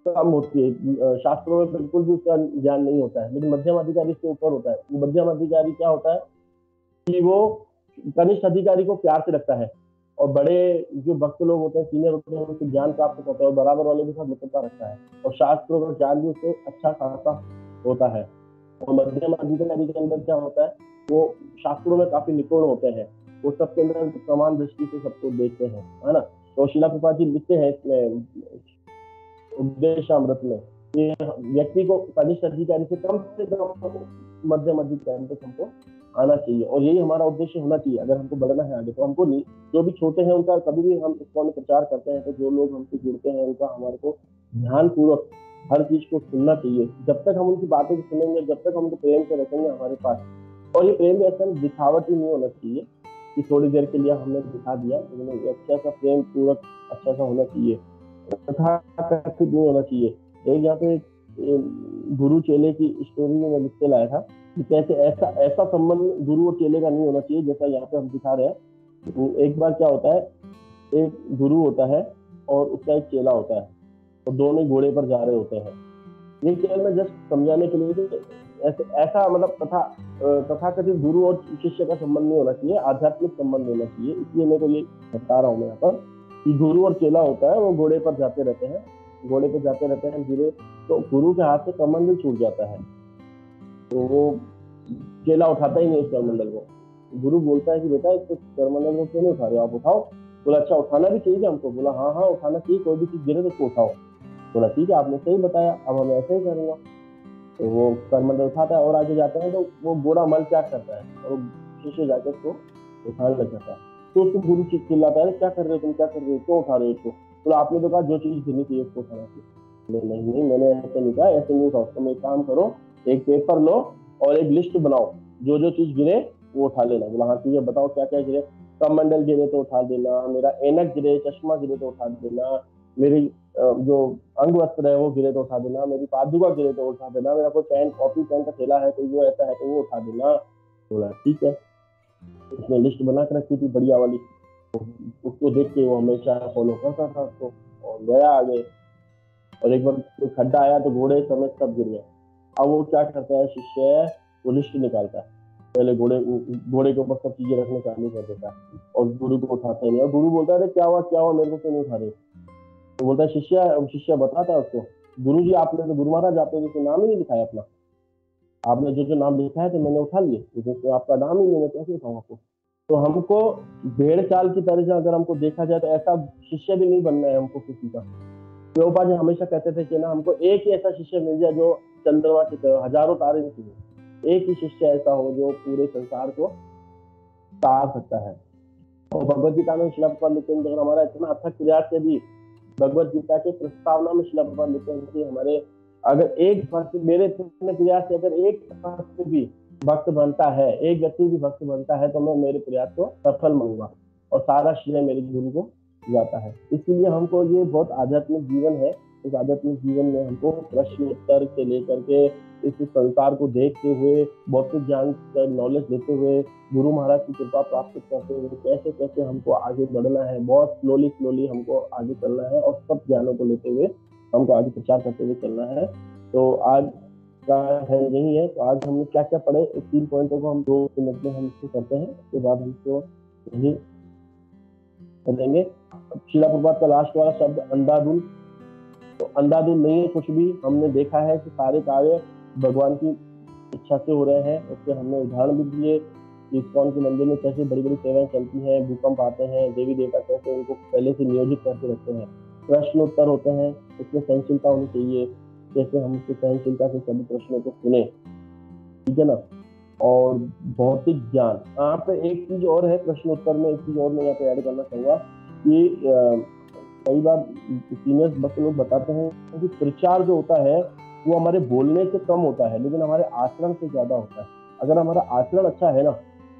कम होती है, शास्त्रों में बिल्कुल भी उसका ज्ञान नहीं होता है। लेकिन मध्यम अधिकारी इसके ऊपर होता है। मध्यम अधिकारी क्या होता है कि वो कनिष्ठ अधिकारी को प्यार से रखता है, और बड़े जो भक्त लोग होते हैं, सीनियर होते हैं, उनसे ज्ञान प्राप्त करते हैं और बराबर वाले के साथ मित्रता रखता है और शास्त्रों का ज्ञान भी उससे अच्छा खासा होता है। और मध्यम अधिकारी के अंदर क्या होता है, वो शास्त्रों में काफी निपुण होते हैं, वो सबके अंदर समान दृष्टि से सबको देखते हैं, है ना। तो शिला प्रभुपाद जी लिखते हैं इसमें उपदेशामृत में कि व्यक्ति को कनिष्ठ अधिकारी से कम मध्यम अधिकारी तक हमको आना चाहिए और यही हमारा उद्देश्य होना चाहिए। अगर हमको बढ़ना है आगे तो हमको नहीं, जो भी छोटे हैं उनका कभी भी हम इसको प्रचार करते हैं तो जो लोग हमसे जुड़ते हैं उनका हमारे को ध्यान पूर्वक हर चीज को सुनना चाहिए। जब तक हम उनकी बातों को सुनेंगे, जब तक हम उनको प्रेम से रखेंगे हमारे पास, और ये प्रेम ऐसा दिखावट ही नहीं होना चाहिए कि थोड़ी देर के लिए हमने दिखा दिया, लेकिन अच्छा सा प्रेम पूर्वक अच्छा सा होना चाहिए, तथा कथित नहीं होना चाहिए। एक यहाँ पे गुरु चेले की स्टोरी में मैं लिखते लाया था कि कैसे ऐसा संबंध गुरु और चेले का नहीं होना चाहिए जैसा यहाँ पे हम दिखा रहे हैं। एक बार क्या होता है, एक गुरु होता है और उसका एक चेला होता है और दोनों घोड़े पर जा रहे होते हैं। ये केवल मैं जस्ट समझाने के लिए ऐसा मतलब तथाकथित गुरु और शिष्य का संबंध नहीं होना चाहिए, आध्यात्मिक संबंध होना चाहिए। इसलिए मैं को ये बता रहा हूँ मैं यहाँ पर कि गुरु और चेला होता है, वो घोड़े पर जाते रहते हैं, घोड़े पर जाते रहते हैं धीरे, तो गुरु के हाथ से कमंडल छूट जाता है, तो वो चेला उठाता ही नहीं उस कमंडल को। गुरु बोलता है कि बेटा इसको कमंडल को क्यों नहीं उठा रहे हो, आप उठाओ। बोला अच्छा उठाना भी चाहिए हमको। बोला हाँ हाँ उठाना चाहिए, कोई भी चीज गिरे तो उसको उठाओ। बोला ठीक है आपने सही बताया, अब हम ऐसे ही करूंगा। तो वो करमंडल उठाता है और आगे जाते हैं तो वो गोरा मल क्या करता है और शिष्य जाकर उसको उठाने लग जाता है। तो उसको गुरु चिल्लाता है क्या कर रहे हो तुम, क्या कर रहे हो, क्यों उठा रहे हो इसको। तो आपने तो कहा जो चीज गिरनी चाहिए उसको उठाना चाहिए। नहीं मैंने ऐसे नहीं कहा, ऐसे नहीं उठाओ। तुम एक काम करो, एक पेपर लो और एक लिस्ट बनाओ, जो जो चीज गिरे वो उठा लेना। बोला हाँ ठीक है बताओ क्या क्या गिरे। कमंडल गिरे तो उठा देना, मेरा ऐनक गिरे, चश्मा गिरे तो उठा देना, मेरी जो अंग वस्त्र है वो गिरे तो उठा देना, मेरी पादुका गिरे तो उठा देना, मेरा कोई पेन कॉपी पेन का थैला है तो वो ऐसा है तो वो उठा देना। बोला ठीक है। उसने लिस्ट बना कर रखी थी बढ़िया वाली, तो उसको देख के वो हमेशा फॉलो करता था उसको और गया आगे। और एक बार कोई खड्डा आया तो घोड़े समेत सब गिर गए। अब वो क्या करता है शिष्य, वो लिस्ट निकालता है, पहले घोड़े के ऊपर सब चीजें रखना चालू कर देता है और गुरु को उठाता ही नहीं। और गुरु बोलता है क्या हुआ मेरे को क्यों नहीं उठा रहे। तो बोलता है शिष्य बताता है उसको, गुरु जी आपने तो गुरु महाराज आपने तो नाम ही नहीं लिखाया अपना, आपने जो जो नाम लिखा है तो मैंने उठा लिए, लेकिन आपका नाम ही नहीं, मैं कैसे उठाऊँ आपको। तो हमको भेड़ चाल की तरह से अगर हमको देखा जाए तो ऐसा शिष्य भी नहीं बनना है हमको किसी का। प्रभुपाद जी हमेशा कहते थे कि ना हमको एक ही ऐसा शिष्य मिल जाए जो चंद्रमा की तरह हजारों तारे नहीं चाहिए, एक ही शिष्य ऐसा हो जो पूरे संसार को तार सकता है। और भगवत गीता में शिला प्रभुपाद लिखते हैं अगर हमारा इतना अथक प्रयास से भी भगवत गीता के प्रस्तावना में शिला प्रभुपाद लिखते हैं कि हमारे अगर एक भक्त मेरे प्रयास से अगर एक भक्त भी भक्त बनता है, एक व्यक्ति भी भक्त बनता है तो मैं मेरे प्रयास को सफल मानूंगा और सारा श्रेय मेरे गुरु को जाता है। इसीलिए हमको ये बहुत आध्यात्मिक जीवन है। इस आध्यात्मिक जीवन में हमको प्रश्न उत्तर से लेकर के इस संसार को देखते हुए, भौतिक ज्ञान का नॉलेज लेते हुए, गुरु महाराज की कृपा प्राप्त करते हुए कैसे कैसे हमको आगे बढ़ना है, बहुत स्लोली हमको आगे चलना है और सब ज्ञानों को लेते हुए हमको आगे प्रचार करते हुए चलना है। तो आज का है यही है। तो आज हमने क्या क्या पढ़े, 3 पॉइंटों को हम 2 मिनट में हम इसको करते हैं, उसके बाद हमको यही करेंगे। शिला प्रभुपाद का लास्ट वाला शब्द अंधाधुन, तो अंधाधुन नहीं है कुछ भी, हमने देखा है कि सारे कार्य भगवान की इच्छा से हो रहे हैं। उसके हमने उदाहरण भी दिए, इस्कॉन के मंदिर में कैसे बड़ी बड़ी सेवाएं चलती हैं, भूकंप आते हैं, देवी देवता कैसे उनको पहले से नियोजित करके रखते हैं, प्रश्न उत्तर होते हैं, उसमें सहनशीलता होनी चाहिए, कैसे हम उसकी सहनशीलता से सभी प्रश्नों को सुने, ठीक है ना। और भौतिक ज्ञान, यहाँ पे एक चीज और है प्रश्न उत्तर में, एक चीज और मैं यहाँ पे ऐड करना चाहूंगा कि कई बार सीनियर बच्चे लोग बताते हैं कि प्रचार जो होता है वो हमारे बोलने से कम होता है लेकिन हमारे आचरण से ज्यादा होता है। अगर हमारा आचरण अच्छा है ना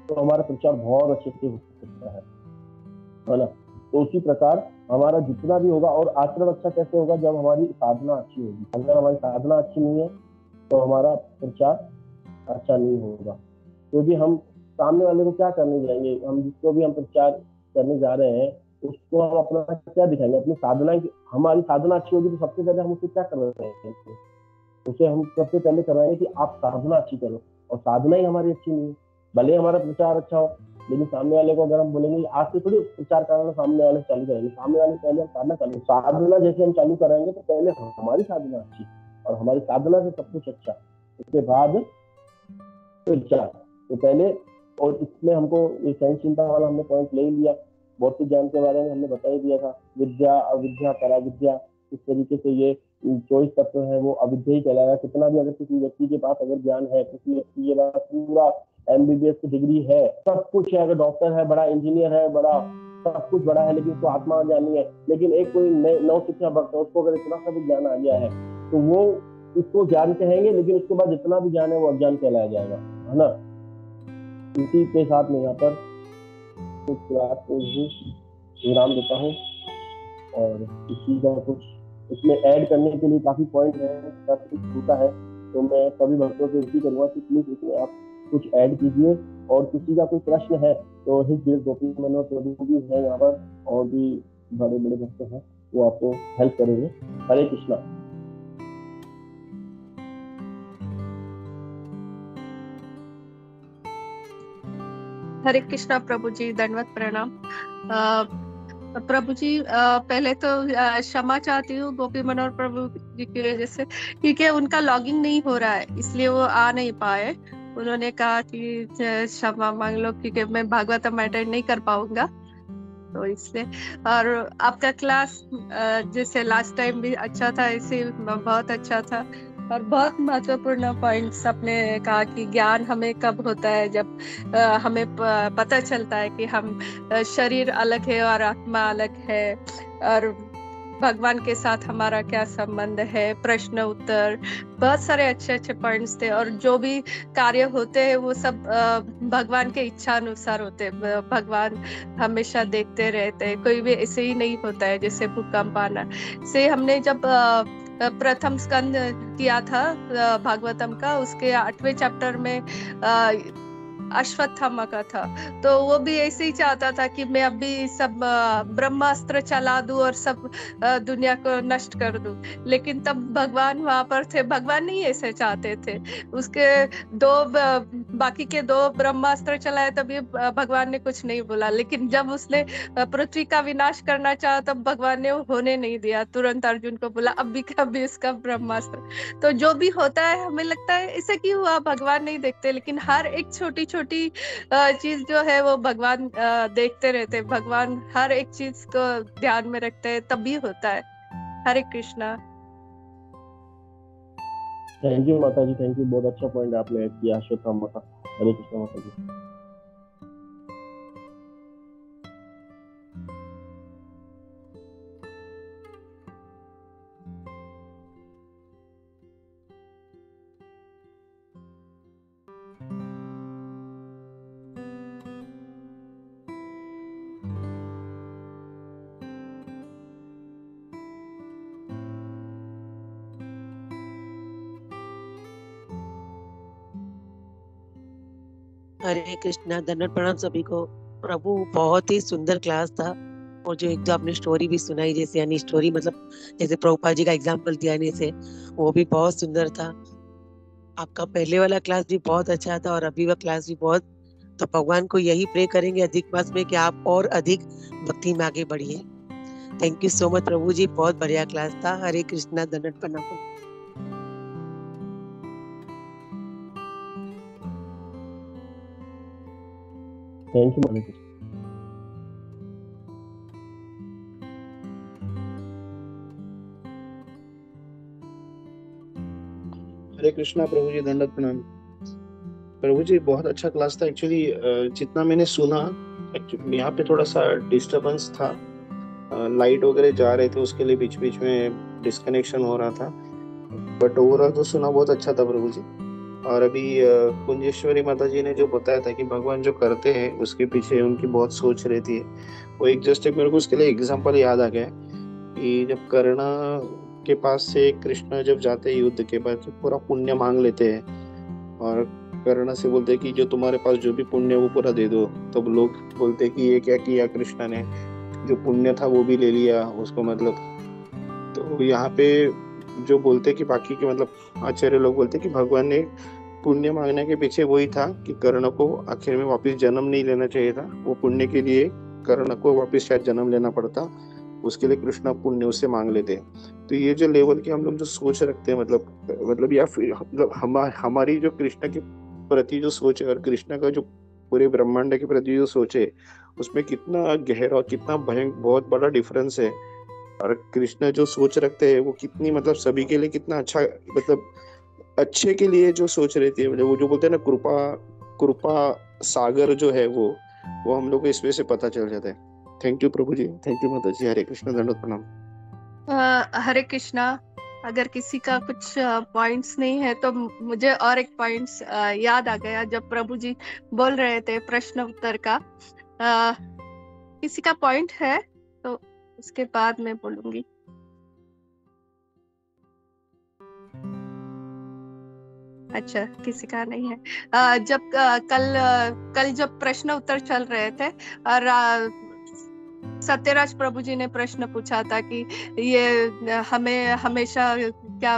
तो हमारा प्रचार बहुत अच्छे से हो सकता है ना। तो उसी प्रकार हमारा जितना भी होगा, और आचरण अच्छा कैसे होगा, जब हमारी साधना अच्छी होगी। अगर हमारी साधना अच्छी नहीं है तो हमारा प्रचार अच्छा नहीं होगा, क्योंकि हम सामने वाले को क्या करने जाएंगे, हम जिसको भी हम प्रचार करने जा रहे हैं उसको हम अपना क्या दिखाएंगे, अपनी साधना। हमारी साधना अच्छी होगी तो सबसे पहले हम उससे क्या कर रहे हैं, उसे हम सबसे पहले करवाएंगे कि आप साधना अच्छी करो, और साधना ही हमारी अच्छी नहीं है, भले हमारा प्रचार अच्छा हो लेकिन सामने वाले को अगर हम बोलेंगे आज से थोड़ी प्रचार करना सामने वाले चालू करेंगे, सामने वाले पहले हम साधना जैसे हम चालू करेंगे तो पहले हमारी साधना अच्छी और हमारी साधना से सब कुछ अच्छा, उसके बाद प्रचार। तो पहले, और इसमें हमको ये सहनशीलता वाला हमने पॉइंट ले लिया, भौतिक ज्ञान के बारे में हमने बता ही दिया था, विद्या अविद्या पराविद्या, इस तरीके से ये 24 तत्व है वो अविद्या ही कहलाएगा। कितना भी अगर किसी व्यक्ति के पास अगर ज्ञान है, किसी व्यक्ति के पास पूरा MBBS की डिग्री है, सब कुछ है, अगर डॉक्टर है, बड़ा इंजीनियर है, बड़ा सब कुछ बड़ा है, लेकिन उसको आत्मा ज्ञानी है, लेकिन एक कोई नौ शिक्षा भक्त है, उसको अगर इतना सा भी ज्ञान आ गया है तो वो इसको ज्ञान कहेंगे, लेकिन उसके बाद जितना भी ज्ञान है वो अज्ञान कहलाया जाएगा, है ना। इसी के साथ में यहाँ पर कुछ बात को विराम देता हूँ, और इसी का कुछ इसमें ऐड करने के लिए काफी पॉइंट है, काफी होता है, तो मैं सभी भक्तों से विनती करूंगा कि प्लीज इसमें आप कुछ ऐड कीजिए, और किसी का कोई प्रश्न है तो हिज देव गोपी मनोहर प्रभु भी है यहाँ पर, और भी बड़े बड़े भक्त हैं, वो आपको हेल्प करेंगे। हरे कृष्णा। हरे कृष्णा प्रभु जी, दंडवत प्रणाम। प्रभु जी पहले तो क्षमा चाहती हूँ गोपी मनोहर प्रभु जी की वजह से, क्योंकि उनका लॉगिंग नहीं हो रहा है, इसलिए वो आ नहीं पाए। उन्होंने कहा कि क्षमा मांग लो क्योंकि मैं भागवतम अटेंड नहीं कर पाऊंगा, तो इसलिए। और आपका क्लास जैसे लास्ट टाइम भी अच्छा था, इसे बहुत अच्छा था, और बहुत महत्वपूर्ण पॉइंट्स आपने कहा कि ज्ञान हमें कब होता है, जब हमें पता चलता है कि हम शरीर अलग है और आत्मा अलग है, और भगवान के साथ हमारा क्या संबंध है, प्रश्न उत्तर, बहुत सारे अच्छे अच्छे पॉइंट्स थे। और जो भी कार्य होते हैं वो सब भगवान के इच्छा अनुसार होते हैं, भगवान हमेशा देखते रहते हैं, कोई भी ऐसे ही नहीं होता है जैसे भूकंप आना से। हमने जब प्रथम स्कंद किया था भागवतम का, उसके 8वें चैप्टर में अश्वत्थामा का था, तो वो भी ऐसे ही चाहता था कि मैं अभी सब ब्रह्मास्त्र चला दूं और सब दुनिया को नष्ट कर दूं, लेकिन तब भगवान वहां पर थे, भगवान नहीं ऐसे चाहते थे। उसके बाकी के 2 ब्रह्मास्त्र चलाए तभी भगवान ने कुछ नहीं बोला, लेकिन जब उसने पृथ्वी का विनाश करना चाहा तब भगवान ने होने नहीं दिया, तुरंत अर्जुन को बोला अभी कभी इसका ब्रह्मास्त्र। तो जो भी होता है हमें लगता है इसे क्यों हुआ, भगवान नहीं देखते, लेकिन हर एक छोटी छोटी चीज जो है वो भगवान देखते रहते, भगवान हर एक चीज को ध्यान में रखते हैं, तभी होता है। हरे कृष्णा। थैंक यू माता जी, थैंक यू, बहुत अच्छा पॉइंट आपने ऐड किया अश्वत्थामा का। हरे कृष्णा माता जी। हरे कृष्णा, दंडवत प्रणाम सभी को। प्रभु बहुत ही सुंदर क्लास था, और जो एक जो आपने स्टोरी भी सुनाई, जैसे यानी स्टोरी मतलब जैसे प्रभुपाद जी का एग्जाम्पल दिया से, वो भी बहुत सुंदर था। आपका पहले वाला क्लास भी बहुत अच्छा था और अभी वाला क्लास भी बहुत। तो भगवान को यही प्रे करेंगे अधिक मास में कि आप और अधिक भक्ति में आगे बढ़िए। थैंक यू सो मच प्रभु जी, बहुत बढ़िया क्लास था। हरे कृष्णा, दंडवत प्रणाम। थैंक यू माता जी। हरे कृष्णा प्रभु जी, दंडवत प्रणाम। प्रभु जी बहुत अच्छा क्लास था। एक्चुअली जितना मैंने सुना, यहाँ पे थोड़ा सा डिस्टरबेंस था, लाइट वगैरह जा रहे थे, उसके लिए बीच बीच में डिस्कनेक्शन हो रहा था, बट ओवरऑल तो सुना बहुत अच्छा था प्रभु जी। और अभी कुंजेश्वरी माता जी ने जो बताया था कि भगवान जो करते हैं उसके पीछे उनकी बहुत सोच रहती है, वो एक जस्ट एक मेरे को उसके लिए एग्जांपल याद आ गया कि जब कर्ण के पास से कृष्ण जब जाते हैं युद्ध के बाद, तो पूरा पुण्य मांग लेते हैं और कर्ण से बोलते हैं कि जो तुम्हारे पास जो भी पुण्य वो पूरा दे दो। तब लोग बोलते हैं कि ये क्या किया कृष्ण ने, जो पुण्य था वो भी ले लिया उसको, मतलब। तो यहाँ पे जो बोलते कि बाकी के मतलब आचार्य लोग बोलते कि भगवान ने पुण्य मांगने के पीछे वही था कि कर्ण को आखिर में वापस जन्म नहीं लेना चाहिए था। वो पुण्य के लिए कर्ण को वापस शायद जन्म लेना पड़ता, उसके लिए कृष्णा पुण्य उससे मांग लेते। तो ये जो लेवल की हम लोग जो सोच रखते हैं, मतलब या फिर मतलब हमारी जो कृष्णा के प्रति जो सोच है और कृष्णा का जो पूरे ब्रह्मांड के प्रति जो सोच है, उसमें कितना गहरा और कितना बहुत बड़ा डिफरेंस है। और कृष्णा जो सोच रखते हैं वो कितनी मतलब सभी के लिए कितना अच्छा, मतलब अच्छे के लिए जो सोच रहती है, मतलब वो जो बोलते हैं ना कृपा सागर जो है वो हम लोग को इसमें से पता चल जाता है। थैंक यू प्रभु जी, थैंक यू माता जी। हरे कृष्णा, दंडवत प्रणाम। हरे कृष्णा। अगर किसी का कुछ पॉइंट्स नहीं है तो मुझे और एक पॉइंट्स याद आ गया जब प्रभु जी बोल रहे थे प्रश्न उत्तर का। किसी का पॉइंट है तो उसके बाद मैं बोलूंगी। अच्छा, किसी का नहीं है। जब कल जब प्रश्न उत्तर चल रहे थे और सत्यराज प्रभु जी ने प्रश्न पूछा था कि ये हमें हमेशा क्या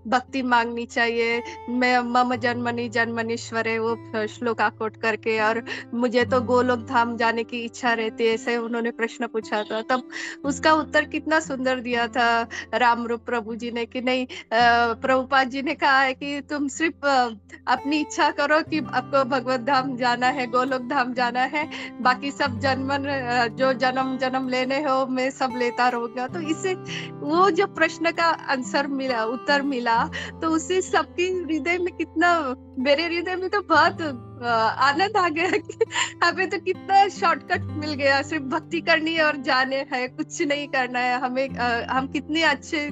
भक्ति मांगनी चाहिए, मैं मम जन्मनि जन्मनीश्वरे वो श्लोका कोट करके, और मुझे तो गोलोक धाम जाने की इच्छा रहती है, ऐसे उन्होंने प्रश्न पूछा था। तब उसका उत्तर कितना सुंदर दिया था राम रूप प्रभु जी ने कि नहीं, प्रभुपाद जी ने कहा है कि तुम सिर्फ अपनी इच्छा करो कि आपको भगवत धाम जाना है, गोलोक धाम जाना है, बाकी सब जो जन्म लेने हो मैं सब लेता रहूंगा। तो इससे वो जो प्रश्न का आंसर मिला, उत्तर मिला, तो उससे सबके हृदय में कितना, मेरे हृदय में तो बहुत आनंद आ गया कि हमें तो कितना शॉर्टकट मिल गया, सिर्फ भक्ति करनी है और जाने है, कुछ नहीं करना है हमें। हम कितने अच्छे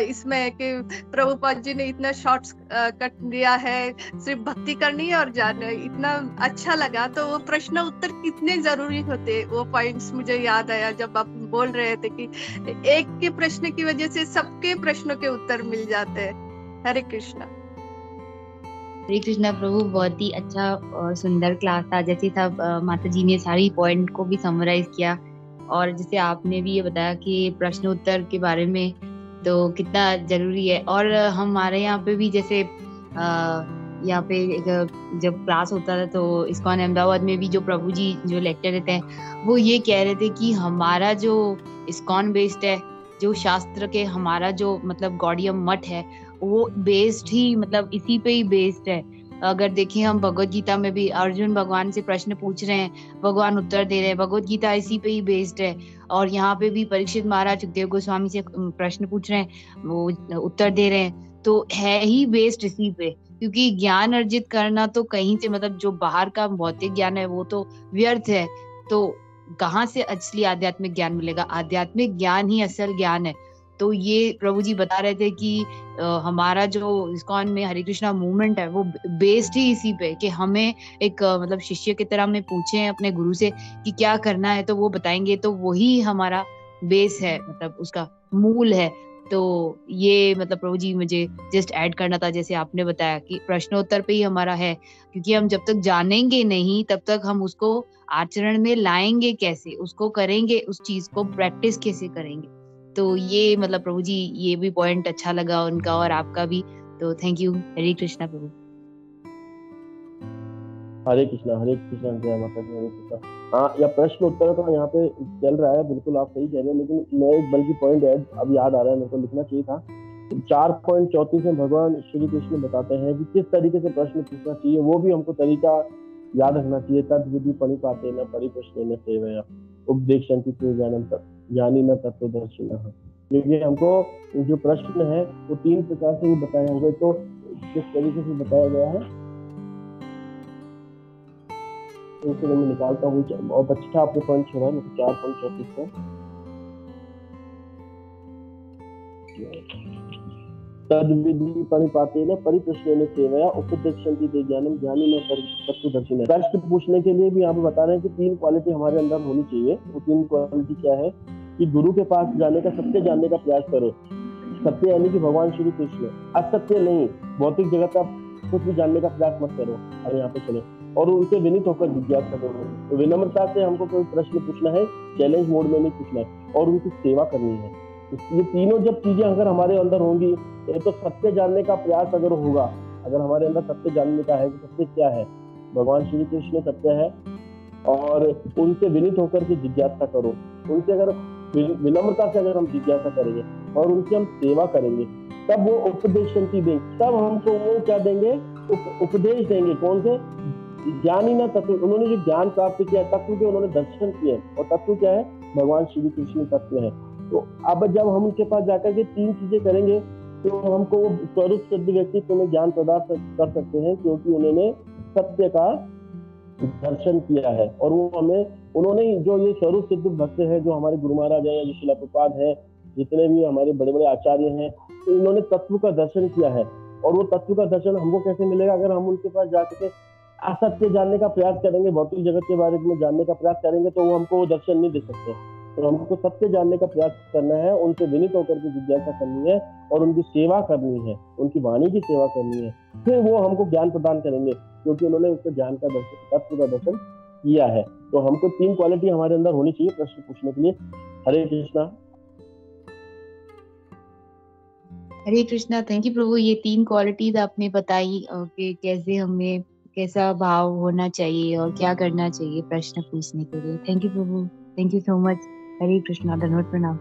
इसमें कि प्रभुपाद जी ने इतना शॉर्ट कट दिया है, सिर्फ भक्ति करनी है और जाना है, इतना अच्छा लगा। तो वो प्रश्न उत्तर कितने जरूरी होते, वो पॉइंट्स मुझे याद आया जब आप बोल रहे थे कि एक के प्रश्न की वजह से सबके प्रश्नों के उत्तर मिल जाते हैं। हरे कृष्णा। हरे कृष्णा प्रभु, बहुत ही अच्छा और सुंदर क्लास था। जैसे सब माता जी ने सारी पॉइंट को भी समराइज किया, और जैसे आपने भी ये बताया कि प्रश्न उत्तर के बारे में तो कितना जरूरी है। और हमारे यहाँ पे भी जैसे यहाँ पे जब क्लास होता था तो इस्कॉन अहमदाबाद में भी जो प्रभु जी जो लेक्चर देते हैं वो ये कह रहे थे कि हमारा जो इस्कॉन बेस्ड है, जो शास्त्र के हमारा जो मतलब गौड़ियम मठ है वो बेस्ड ही मतलब इसी पे ही बेस्ड है। अगर देखें हम भगवत गीता में भी अर्जुन भगवान से प्रश्न पूछ रहे हैं, भगवान उत्तर दे रहे हैं, भगवत गीता इसी पे ही बेस्ड है। और यहाँ पे भी परीक्षित महाराज सुखदेव गोस्वामी से प्रश्न पूछ रहे हैं, वो उत्तर दे रहे हैं, तो है ही बेस्ड इसी पे। क्योंकि ज्ञान अर्जित करना तो कहीं से मतलब जो बाहर का भौतिक ज्ञान है वो तो व्यर्थ है, तो कहाँ से असली आध्यात्मिक ज्ञान मिलेगा? आध्यात्मिक ज्ञान ही असल ज्ञान है। तो ये प्रभु जी बता रहे थे कि हमारा जो इस्कॉन में हरे कृष्णा मूवमेंट है वो बेस्ड ही इसी पे कि हमें एक मतलब शिष्य की तरह हमें पूछे अपने गुरु से कि क्या करना है तो वो बताएंगे, तो वही हमारा बेस है, मतलब उसका मूल है। तो ये मतलब प्रभु जी मुझे जस्ट ऐड करना था, जैसे आपने बताया कि प्रश्नोत्तर पे ही हमारा है, क्योंकि हम जब तक जानेंगे नहीं तब तक हम उसको आचरण में लाएंगे कैसे, उसको करेंगे, उस चीज को प्रैक्टिस कैसे करेंगे। तो ये मतलब प्रभु जी ये भी पॉइंट अच्छा लगा उनका और आपका भी, तो थैंक यू। हरे कृष्णा प्रभु। हरे कृष्णा, जय माता दी, हरे कृष्णा। हाँ, यह प्रश्न उत्तर तो यहाँ पे चल रहा है, बिल्कुल आप सही कह रहे हैं, लेकिन मैं एक बल्कि पॉइंट ऐड अब याद आ रहा है, मेरे को लिखना चाहिए था। 4.34 में भगवान श्री कृष्ण बताते हैं कि किस तरीके से प्रश्न पूछना चाहिए, वो भी हमको तरीका याद रखना चाहिए। तद विधि परिपाते न परिप्रश्न न सेवया उपदेक्षन्ति ते ज्ञानम ज्ञानी न तत्वदर्शिनः। क्योंकि हमको जो प्रश्न है वो 3 प्रकार से भी बताए होंगे, तो किस तरीके से बताया गया है उसे मैं निकालता हूँ। बहुत अच्छा आपने पॉइंट छोड़ा है, 4.34 पे तद विधि परिपातेन परिप्रश्नेन सेवया उपदेक्षन्ति ते ज्ञानम ज्ञानी न तत्वदर्शिनः। प्रश्न पूछने के लिए भी यहाँ पे बता रहे हैं कि 3 क्वालिटी हमारे अंदर होनी चाहिए। वो 3 क्वालिटी क्या है कि गुरु के पास जाने का, सत्य जानने का प्रयास करो। सत्य यानी कि भगवान श्री कृष्ण, असत्य नहीं, भौतिक जगत का कुछ भी जानने का प्रयास मत करो। अब यहाँ पे चले और उनसे विनीत होकर जिज्ञासा करो। तो विनम्रता से हमको कोई प्रश्न पूछना है, चैलेंज मोड में नहीं पूछना है, और उनकी सेवा करनी है। ये तीनों जब चीजें अगर हमारे अंदर होंगी, तो सत्य जानने का प्रयास अगर होगा अगर हमारे अंदर सत्य जानने का है कि सत्य क्या है, भगवान श्री कृष्ण सत्य है, और उनसे विनीत होकर के जिज्ञासा करो, उनसे अगर विनम्रता से अगर हम जिज्ञासा करेंगे और उनकी हम सेवा करेंगे, तब वो उपदेश देंगे, तब हमको वो क्या देंगे, उपदेश देंगे। कौन से? ज्ञानी ना तत्व, उन्होंने जो ज्ञान प्राप्त किया, तत्व के उन्होंने दर्शन किए, और तत्व क्या है? भगवान श्री कृष्ण तत्व है। तो अब जब हम उनके पास जाकर के 3 चीजें करेंगे तो हमको वो स्वरूप सिद्ध व्यक्तित्व में ज्ञान प्रदान कर सकते हैं, क्योंकि उन्होंने सत्य का दर्शन किया है। और वो हमें, उन्होंने जो ये स्वरूप सिद्ध भक्त है, जो हमारे गुरु महाराज है, जो शिला प्रभुपाद है, जितने भी हमारे बड़े बड़े आचार्य हैं, तो इन्होंने तत्व का दर्शन किया है। और वो तत्व का दर्शन हमको कैसे मिलेगा? अगर हम उनके पास जाकर के असत्य जानने का प्रयास करेंगे, भौतिक जगत के बारे में जानने का प्रयास करेंगे, तो वो हमको वो दर्शन नहीं दे सकते। तो हमको सत्य जानने का प्रयास करना है, उनसे विनीत होकर के जिज्ञासा करनी है और उनकी सेवा करनी है, उनकी वाणी की सेवा करनी है, फिर वो हमको ज्ञान प्रदान करेंगे, क्योंकि उन्होंने उसको ज्ञान का दर्शन, तत्व का दर्शन किया है। तो हमको 3 क्वालिटी हमारे अंदर होनी चाहिए प्रश्न पूछने के लिए। हरे कृष्णा। हरे कृष्णा। थैंक यू प्रभु, ये 3 क्वालिटीज आपने बताई कि कैसे हमें, कैसा भाव होना चाहिए और क्या करना चाहिए प्रश्न पूछने के लिए। थैंक यू प्रभु, thank you so much. Hare Krishna, धन्यवाद, प्रणाम।